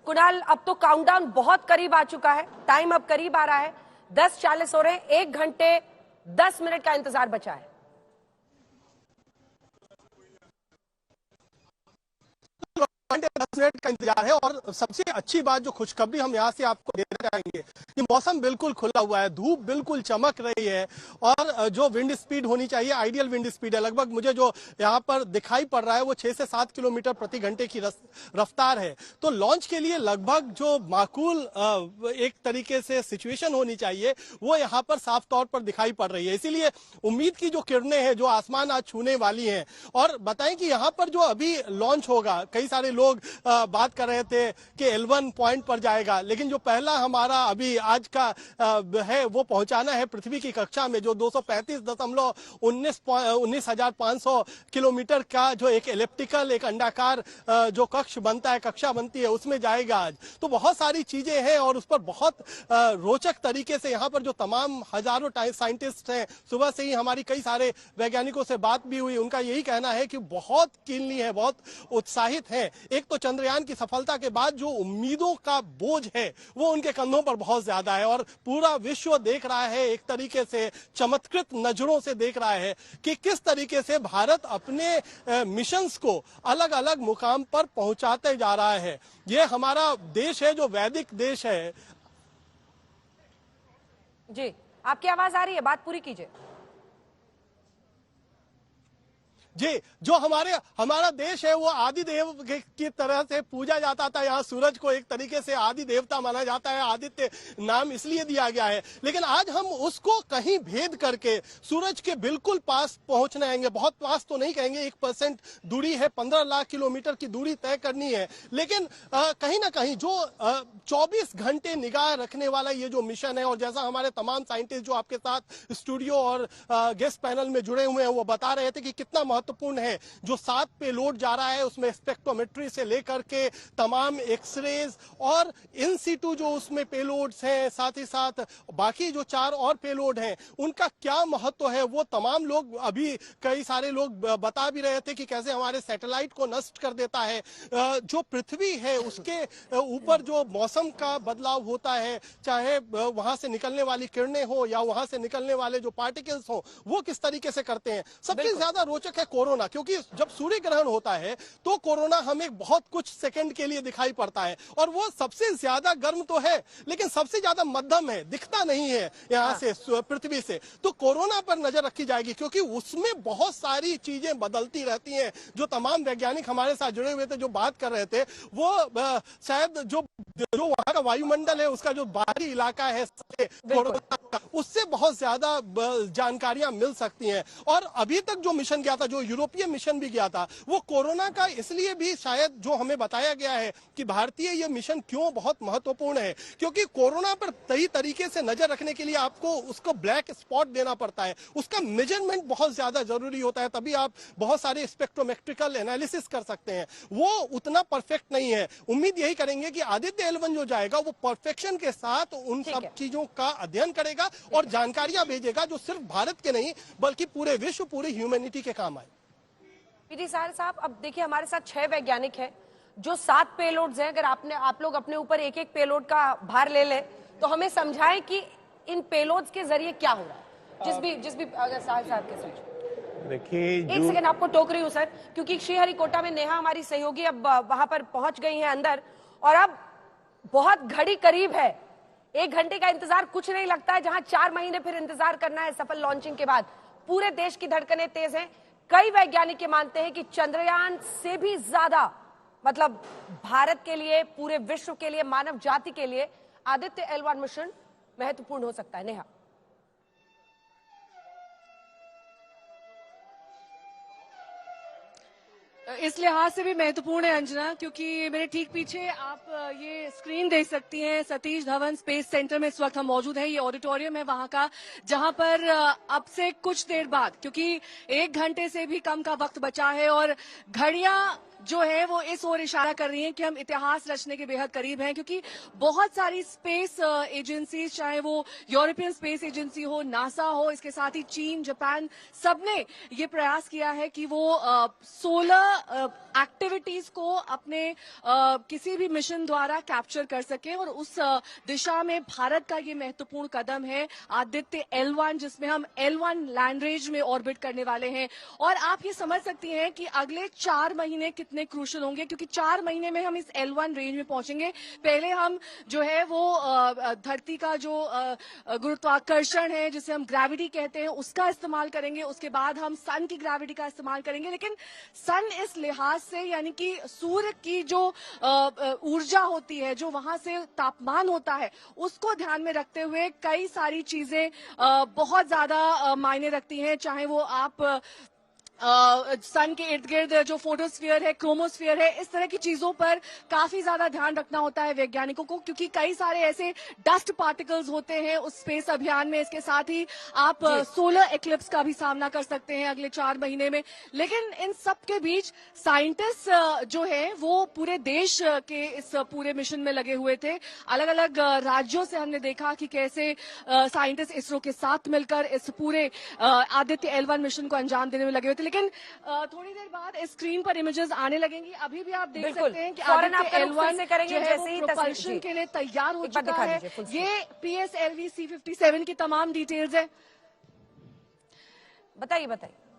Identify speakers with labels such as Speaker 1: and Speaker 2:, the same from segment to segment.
Speaker 1: कुणाल, अब तो काउंटडाउन बहुत करीब आ चुका है, टाइम अब करीब आ रहा है, 10:40 हो रहे हैं, 1 घंटे 10 मिनट का इंतजार बचा है।
Speaker 2: 10 मिनट का इंतजार है। और सबसे अच्छी बात, जो खुशखबरी हम यहाँ से आपको देना चाहेंगे कि मौसम बिल्कुल खुला हुआ है, धूप बिल्कुल चमक रही है और जो विंड स्पीड होनी चाहिए आइडियल विंड स्पीड है। लगभग मुझे जो यहाँ पर दिखाई पड़ रहा है वो 6 से 7 किलोमीटर प्रति घंटे की रफ्तार है। तो लॉन्च के लिए लगभग जो माकूल एक तरीके से सिचुएशन होनी चाहिए वो यहाँ पर साफ तौर पर दिखाई पड़ रही है। इसीलिए उम्मीद की जो किरणें हैं जो आसमान आज छूने वाली हैं। और बताएं कि यहाँ पर जो अभी लॉन्च होगा, कई सारे लोग बात कर रहे थे कि L1 पॉइंट पर जाएगा, लेकिन जो पहला हमारा अभी आज का है वो पहुंचाना है पृथ्वी की कक्षा में, जो 235.19,500 किलोमीटर का जो एक इलिप्टिकल एक अंडाकार जो कक्ष बनता है, कक्षा बनती है, उसमें जाएगा आज। तो बहुत सारी चीजें हैं और उस पर बहुत रोचक तरीके से यहाँ पर जो तमाम हजारों साइंटिस्ट हैं, सुबह से ही हमारी कई सारे वैज्ञानिकों से बात भी हुई, उनका यही कहना है कि बहुत कीनली है, बहुत उत्साहित हैं। एक तो चंद्रयान की सफलता के बाद जो उम्मीदों का बोझ है वो उनके कंधों पर बहुत ज्यादा है और पूरा विश्व देख रहा है, एक तरीके से चमत्कृत नजरों से देख रहा है कि किस तरीके से भारत अपने मिशंस को अलग अलग मुकाम पर पहुंचाते जा रहा है। ये हमारा देश है जो वैदिक देश है।
Speaker 1: जी, आपकी आवाज आ रही है, बात पूरी कीजिए।
Speaker 2: जी, जो हमारा देश है वो आदि देव की तरह से पूजा जाता था। यहाँ सूरज को एक तरीके से आदि देवता माना जाता है, आदित्य नाम इसलिए दिया गया है। लेकिन आज हम उसको कहीं भेद करके सूरज के बिल्कुल पास पहुंचने आएंगे। बहुत पास तो नहीं कहेंगे, 1% दूरी है, 15 लाख किलोमीटर की दूरी तय करनी है। लेकिन कहीं ना कहीं जो 24 घंटे निगाह रखने वाला ये जो मिशन है, और जैसा हमारे तमाम साइंटिस्ट जो आपके साथ स्टूडियो और गेस्ट पैनल में जुड़े हुए हैं वो बता रहे थे कि कितना महत्वपूर्ण है। जो 7 पेलोड जा रहा है उसमें स्पेक्ट्रोमेट्री से लेकर के तमाम एक्सरेज और इन सीटू जो उसमें पेलोड्स हैं, साथ ही साथ बाकी जो 4 और पेलोड हैं उनका क्या महत्व है वो तमाम लोग, अभी कई सारे लोग बता भी रहे थे कि कैसे हमारे सैटेलाइट को नष्ट कर देता है। जो पृथ्वी है उसके ऊपर जो मौसम का बदलाव होता है, चाहे वहां से निकलने वाली किरणें हो या वहां से निकलने वाले जो पार्टिकल्स हो, वो किस तरीके से करते हैं। सबसे ज्यादा रोचक है कोरोना, क्योंकि जब सूर्य ग्रहण होता है तो कोरोना हमें बहुत कुछ सेकंड के लिए दिखाई पड़ता है और वो सबसे ज्यादा गर्म तो है लेकिन सबसे ज्यादा मध्यम है, दिखता नहीं है यहाँ से पृथ्वी से। तो कोरोना पर नजर रखी जाएगी क्योंकि उसमें बहुत सारी चीजें बदलती रहती हैं। जो तमाम वैज्ञानिक हमारे साथ जुड़े हुए थे जो बात कर रहे थे वो शायद जो वहां का वायुमंडल है उसका जो बाहरी इलाका है कोरोना का, उससे बहुत ज्यादा जानकारियां मिल सकती हैं। और अभी तक जो मिशन गया था, जो यूरोपीय मिशन भी गया था, वो कोरोना का इसलिए भी शायद जो हमें बताया गया है कि भारतीय ये मिशन क्यों बहुत महत्वपूर्ण है, क्योंकि कोरोना पर सही तरीके से नजर रखने के लिए आपको उसको ब्लैक स्पॉट देना पड़ता है, उसका मेजरमेंट बहुत ज्यादा जरूरी होता है, तभी आप बहुत सारे स्पेक्ट्रोमेट्रिकल एनालिसिस कर सकते हैं। वो उतना परफेक्ट नहीं है। उम्मीद यही करेंगे कि आदित्य L1 जो जाएगा वो परफेक्शन के साथ उन सब चीजों का अध्ययन करेगा और जानकारियां भेजेगा जो सिर्फ भारत के नहीं बल्कि पूरे विश्व, पूरी ह्यूमैनिटी के काम आए।
Speaker 1: पीटी साहब, अब देखिए हमारे साथ 6 वैज्ञानिक हैं जो 7 पेलोड्स हैं। अगर आप लोग अपने ऊपर एक एक पेलोड का भार ले लें तो हमें समझाएं कि इन पेलोड्स के जरिए क्या हो रहा है। जिस भी अगर साहब के सोच
Speaker 3: देखिए,
Speaker 1: एक सेकंड आपको टोक रही हूँ सर, क्योंकि श्रीहरिकोटा में नेहा हमारी सहयोगी अब वहां पर पहुंच गई है अंदर और अब बहुत घड़ी करीब है। 1 घंटे का इंतजार कुछ नहीं लगता है, जहां 4 महीने फिर इंतजार करना है सफल लॉन्चिंग के बाद। पूरे देश की धड़कनें तेज हैं। कई वैज्ञानिक मानते हैं कि चंद्रयान से भी ज्यादा, मतलब भारत के लिए, पूरे विश्व के लिए, मानव जाति के लिए आदित्य L1 मिशन महत्वपूर्ण हो सकता है। नेहा,
Speaker 4: इस लिहाज से भी महत्वपूर्ण है अंजना, क्योंकि मेरे ठीक पीछे आप ये स्क्रीन देख सकती हैं। सतीश धवन स्पेस सेंटर में इस वक्त हम मौजूद हैं। ये ऑडिटोरियम है वहां का, जहां पर अब से कुछ देर बाद, क्योंकि 1 घंटे से भी कम का वक्त बचा है और घड़ियां जो है वो इस ओर इशारा कर रही हैं कि हम इतिहास रचने के बेहद करीब हैं, क्योंकि बहुत सारी स्पेस एजेंसीज, चाहे वो यूरोपियन स्पेस एजेंसी हो, नासा हो, इसके साथ ही चीन, जापान, सबने ये प्रयास किया है कि वो सोलर एक्टिविटीज को अपने किसी भी मिशन द्वारा कैप्चर कर सके, और उस दिशा में भारत का ये महत्वपूर्ण कदम है आदित्य L1, जिसमें हम L1 लैंड रेंज में ऑर्बिट करने वाले हैं। और आप ये समझ सकती हैं कि अगले 4 महीने कितने क्रूशल होंगे, क्योंकि 4 महीने में हम इस L1 रेंज में पहुंचेंगे। पहले हम जो है वो धरती का जो गुरुत्वाकर्षण है, जिसे हम ग्रेविटी कहते हैं, उसका इस्तेमाल करेंगे। उसके बाद हम सन की ग्रेविटी का इस्तेमाल करेंगे। लेकिन सन इस लिहाज से, यानी कि सूर्य की जो ऊर्जा होती है, जो वहां से तापमान होता है, उसको ध्यान में रखते हुए कई सारी चीजें बहुत ज्यादा मायने रखती हैं। चाहे वो आप सन के इर्द गिर्द जो फोटोस्फीयर है, क्रोमोस्फीयर है, इस तरह की चीजों पर काफी ज्यादा ध्यान रखना होता है वैज्ञानिकों को, क्योंकि कई सारे ऐसे डस्ट पार्टिकल्स होते हैं उस स्पेस अभियान में। इसके साथ ही आप सोलर एक्लिप्स का भी सामना कर सकते हैं अगले 4 महीने में। लेकिन इन सब के बीच साइंटिस्ट जो है वो पूरे देश के इस पूरे मिशन में लगे हुए थे। अलग अलग राज्यों से हमने देखा कि कैसे साइंटिस्ट इसरो के साथ मिलकर इस पूरे आदित्य L1 मिशन को अंजाम देने में लगे हुए थे। लेकिन थोड़ी देर बाद स्क्रीन पर इमेजेस आने लगेंगी। अभी भी आप देख सकते हैं कि आदित्य L1 जो है वो प्रोपल्शन के लिए तैयार हो चुका है। ये PSLV C57 की तमाम डिटेल्स है।
Speaker 1: बताइए।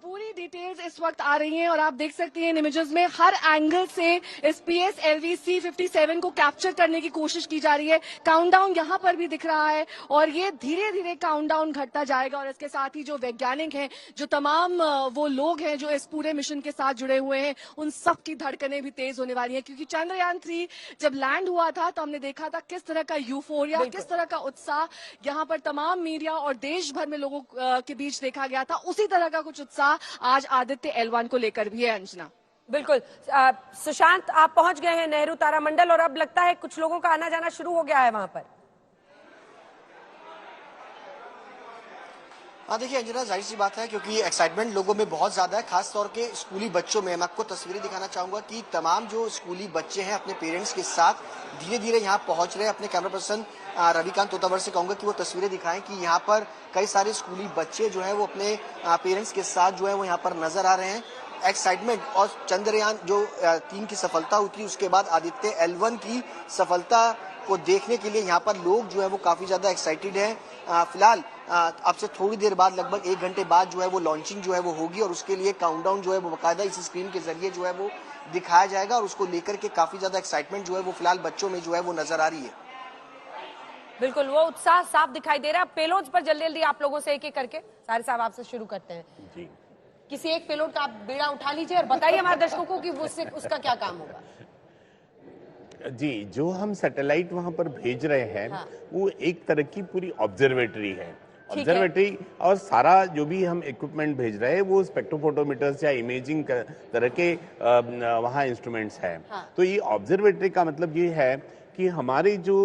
Speaker 4: पूरी डिटेल्स इस वक्त आ रही हैं और आप देख सकते हैं इन इमेजेस में हर एंगल से इस PSLV C57 को कैप्चर करने की कोशिश की जा रही है। काउंटडाउन यहां पर भी दिख रहा है और ये धीरे धीरे काउंटडाउन घटता जाएगा। और इसके साथ ही जो वैज्ञानिक हैं, जो तमाम वो लोग हैं जो इस पूरे मिशन के साथ जुड़े हुए हैं, उन सब की धड़कनें भी तेज होने वाली हैं। क्योंकि चंद्रयान 3 जब लैंड हुआ था तो हमने देखा था किस तरह का यूफोरिया, किस तरह का उत्साह यहाँ पर तमाम मीडिया और देश भर में लोगों के बीच देखा गया था। उसी तरह का कुछ उत्साह आज आदित्य L1 को लेकर भी है। अंजना,
Speaker 1: बिल्कुल। सुशांत, आप पहुंच गए हैं नेहरू तारामंडल और अब लगता है कुछ लोगों का आना जाना शुरू हो गया है वहां पर।
Speaker 3: हाँ देखिए अंजना, जाहिर सी बात है क्योंकि एक्साइटमेंट लोगों में बहुत ज्यादा है, खास तौर के स्कूली बच्चों में। मैं आपको तस्वीरें दिखाना चाहूंगा कि तमाम जो स्कूली बच्चे हैं अपने पेरेंट्स के साथ धीरे धीरे यहाँ पहुंच रहे हैं। अपने कैमरा पर्सन रविकांत तोतावर से कहूंगा कि वो तस्वीरें दिखाएं कि यहाँ पर कई सारे स्कूली बच्चे जो है वो अपने पेरेंट्स के साथ जो है वो यहाँ पर नजर आ रहे हैं। एक्साइटमेंट और चंद्रयान जो 3 की सफलता हुई थी, उसके बाद आदित्य L1 की सफलता को देखने के लिए यहाँ पर लोग जो है वो काफी ज्यादा एक्साइटेड हैं। फिलहाल अब से थोड़ी देर बाद, लगभग 1 घंटे बाद जो है वो लॉन्चिंग जो है वो होगी और उसके लिए काउंटडाउन जो है वो बाकायदा इस स्क्रीन के जरिए जो है वो दिखाया जाएगा और उसको लेकर के काफी ज्यादा एक्साइटमेंट जो है वो फिलहाल बच्चों में जो है वो नजर आ रही है।
Speaker 1: बिल्कुल, वो उत्साह साफ दिखाई दे रहा है। पेलोड्स पर जल्दी जल्दी आप लोगों से एक-एक करके, सारे साहब आपसे शुरू करते हैं जी। किसी एक पेलोड का आप बीड़ा उठा लीजिए और बताइए हमारे दर्शकों को कि उसका क्या काम होगा।
Speaker 5: जी, जो हम सैटेलाइट वहां पर भेज रहे हैं, हाँ। वो एक तरह की पूरी ऑब्जर्वेटरी है। ऑब्जर्वेटरी और सारा जो भी हम इक्विपमेंट भेज रहे हैं वो स्पेक्ट्रोफोटोमीटर्स या इमेजिंग तरह के वहाँ इंस्ट्रूमेंट्स हैं। हाँ। तो ये ऑब्जर्वेटरी का मतलब ये है कि हमारी जो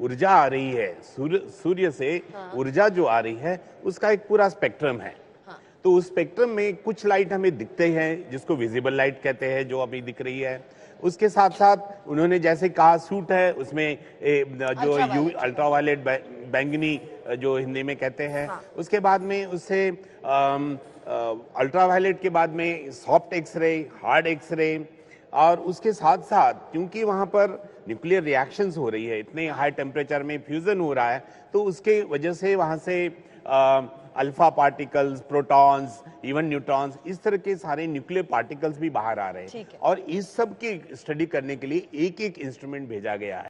Speaker 5: ऊर्जा आ रही है सूर्य से, हाँ। ऊर्जा जो आ रही है उसका एक पूरा स्पेक्ट्रम है। हाँ। तो उस स्पेक्ट्रम में कुछ लाइट हमें दिखते हैं जिसको विजिबल लाइट कहते हैं, जो अभी दिख रही है। उसके साथ साथ उन्होंने जैसे कहा सूट है, उसमें जो अल्ट्रावायलेट बैंगनी जो हिंदी में कहते हैं। हाँ। उसके बाद में उससे अल्ट्रावायलेट के बाद में सॉफ्ट एक्सरे, हार्ड एक्सरे, और उसके साथ साथ क्योंकि वहां पर न्यूक्लियर रिएक्शंस हो रही है, इतने हाई टेम्परेचर में फ्यूजन हो रहा है, तो उसके वजह से वहां से alpha particles, protons, even neutrons, इस तरह के सारे न्यूक्लियर पार्टिकल्स भी बाहर आ रहे हैं। और इस सब की स्टडी करने के लिए एक एक इंस्ट्रूमेंट भेजा गया है।